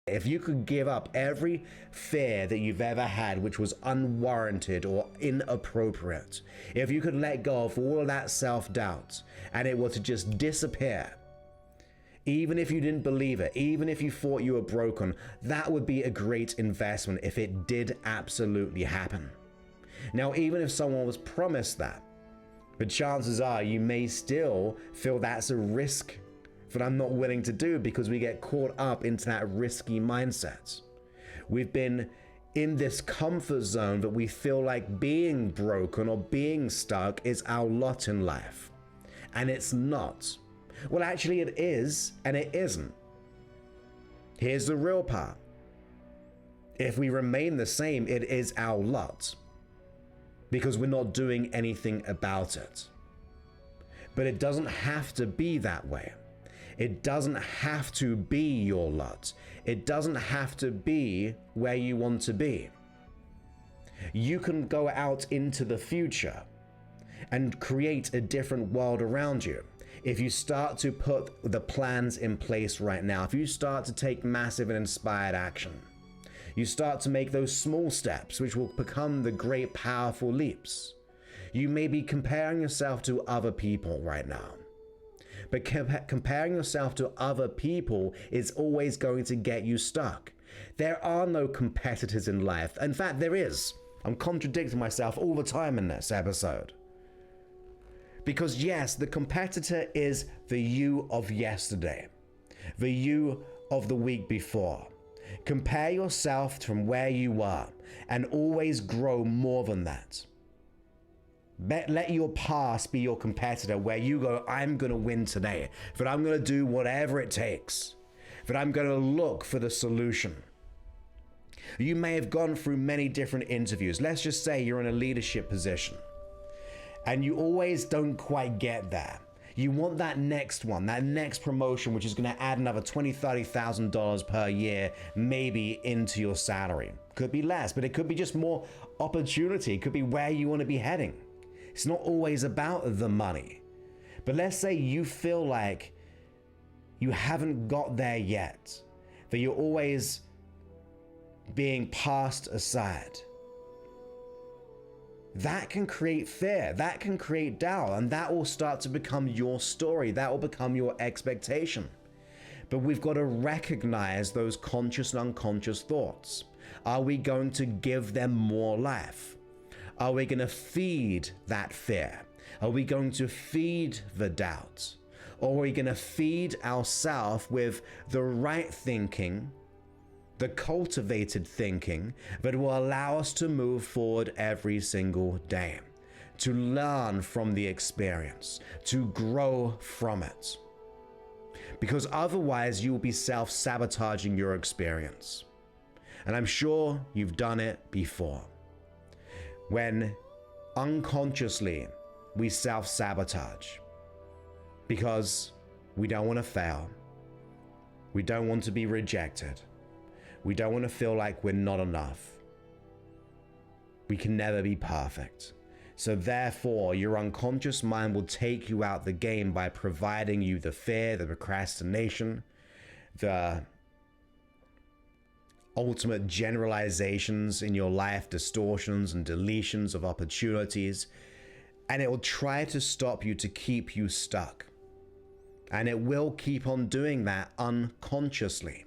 If you could give up every fear that you've ever had which was unwarranted or inappropriate, if you could let go of all of that self-doubt and it were to just disappear, even if you didn't believe it, even if you thought you were broken, that would be a great investment if it did absolutely happen. Now, even if someone was promised that, but chances are you may still feel that's a risk that I'm not willing to do, because we get caught up into that risky mindset. We've been in this comfort zone that we feel like being broken or being stuck is our lot in life. And it's not. Well, actually it is, and it isn't. Here's the real part. If we remain the same, it is our lot, because we're not doing anything about it. But it doesn't have to be that way. It doesn't have to be your lot. It doesn't have to be where you want to be. You can go out into the future and create a different world around you if you start to put the plans in place right now. If you start to take massive and inspired action, you start to make those small steps which will become the great powerful leaps. You may be comparing yourself to other people right now. But comparing yourself to other people is always going to get you stuck. There are no competitors in life. In fact, there is. I'm contradicting myself all the time in this episode. Because yes, the competitor is the you of yesterday, the you of the week before. Compare yourself from where you were and always grow more than that. Let your past be your competitor, where you go, I'm going to win today, that I'm going to do whatever it takes, that I'm going to look for the solution. You may have gone through many different interviews. Let's just say you're in a leadership position and you always don't quite get there. You want that next one, that next promotion, which is going to add another $20,000, $30,000 per year, maybe into your salary. Could be less, but it could be just more opportunity. It could be where you want to be heading. It's not always about the money. But let's say you feel like you haven't got there yet, that you're always being passed aside. That can create fear, that can create doubt, and that will start to become your story. That will become your expectation. But we've got to recognize those conscious and unconscious thoughts. Are we going to give them more life? Are we going to feed that fear? Are we going to feed the doubt? Or are we going to feed ourselves with the right thinking, the cultivated thinking that will allow us to move forward every single day, to learn from the experience, to grow from it? Because otherwise you will be self-sabotaging your experience. And I'm sure you've done it before. When unconsciously we self-sabotage because we don't want to fail, we don't want to be rejected, we don't want to feel like we're not enough. We can never be perfect. So therefore, your unconscious mind will take you out the game by providing you the fear, the procrastination, the ultimate generalizations in your life, distortions and deletions of opportunities, and it will try to stop you, to keep you stuck. And it will keep on doing that unconsciously.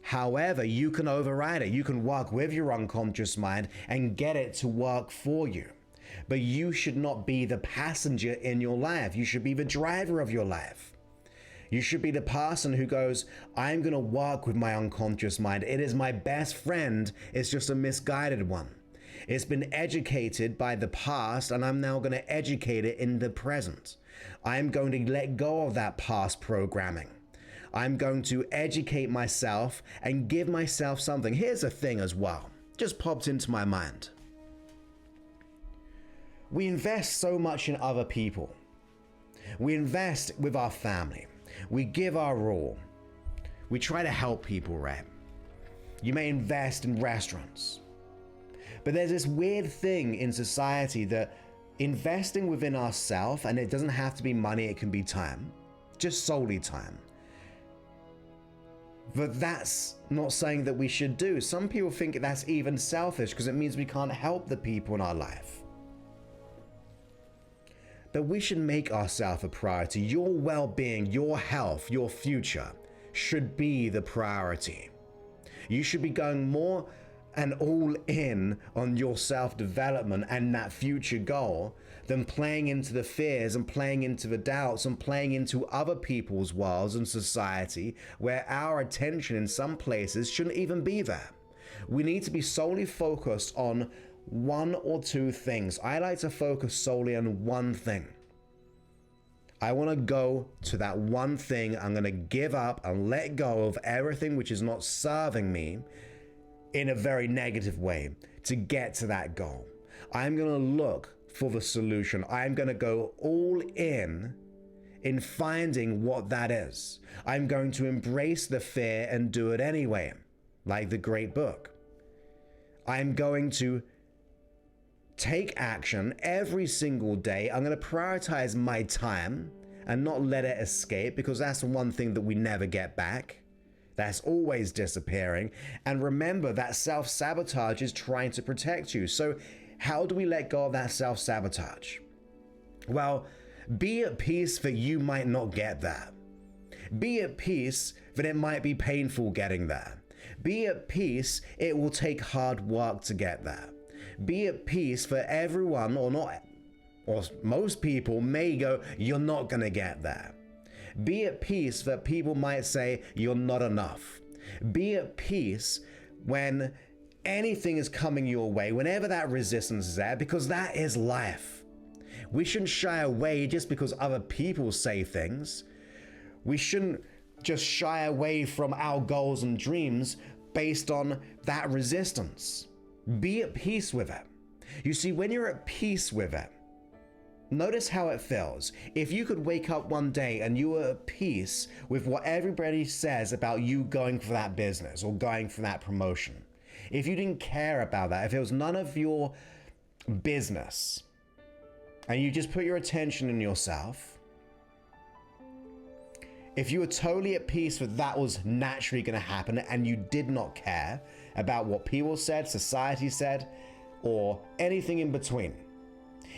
However, you can override it. You can work with your unconscious mind and get it to work for you. But you should not be the passenger in your life. You should be the driver of your life. You should be the person who goes, I'm going to work with my unconscious mind. It is my best friend. It's just a misguided one. It's been educated by the past, and I'm now going to educate it in the present. I'm going to let go of that past programming. I'm going to educate myself and give myself something. Here's a thing as well, just popped into my mind. We invest so much in other people. We invest with our family. We give our all. We try to help people, right? You may invest in restaurants. But there's this weird thing in society that investing within ourselves, and it doesn't have to be money, it can be time, just solely time. But that's not something that we should do. Some people think that's even selfish because it means we can't help the people in our life. But we should make ourselves a priority. Your well-being, your health, your future should be the priority. You should be going more and all in on your self-development and that future goal than playing into the fears and playing into the doubts and playing into other people's worlds and society where our attention in some places shouldn't even be there. We need to be solely focused on one or two things. I like to focus solely on one thing. I want to go to that one thing. I'm going to give up and let go of everything which is not serving me in a very negative way to get to that goal. I'm going to look for the solution. I'm going to go all in finding what that is. I'm going to embrace the fear and do it anyway, like the great book. I'm going to take action every single day. I'm going to prioritize my time and not let it escape, because that's the one thing that we never get back. That's always disappearing. And remember that self-sabotage is trying to protect you. So how do we let go of that self-sabotage? Well, be at peace that you might not get there. Be at peace that it might be painful getting there. Be at peace it will take hard work to get there. Be at peace for everyone, or most people may go, you're not going to get there. Be at peace that people might say you're not enough. Be at peace when anything is coming your way, whenever that resistance is there, because that is life. We shouldn't shy away just because other people say things. We shouldn't just shy away from our goals and dreams based on that resistance. Be at peace with it. You see, when you're at peace with it, notice how it feels. If you could wake up one day and you were at peace with what everybody says about you going for that business or going for that promotion, if you didn't care about that, if it was none of your business, and you just put your attention in yourself, if you were totally at peace with that was naturally going to happen and you did not care about what people said, society said, or anything in between,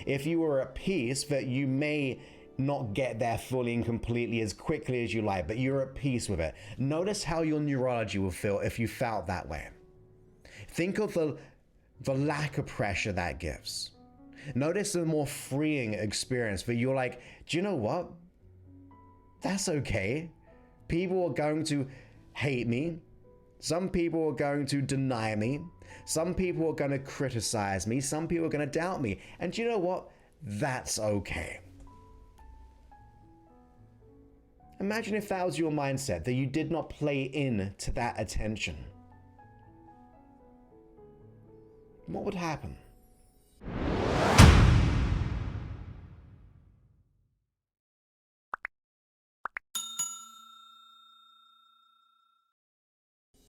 if you were at peace that you may not get there fully and completely as quickly as you like, but you're at peace with it, notice how your neurology will feel if you felt that way. Think of the lack of pressure that gives. Notice the more freeing experience where you're like, do you know what? That's okay. People are going to hate me. Some people are going to deny me. Some people are going to criticize me. Some people are going to doubt me. And do you know what? That's okay. Imagine if that was your mindset, that you did not play into that attention. What would happen?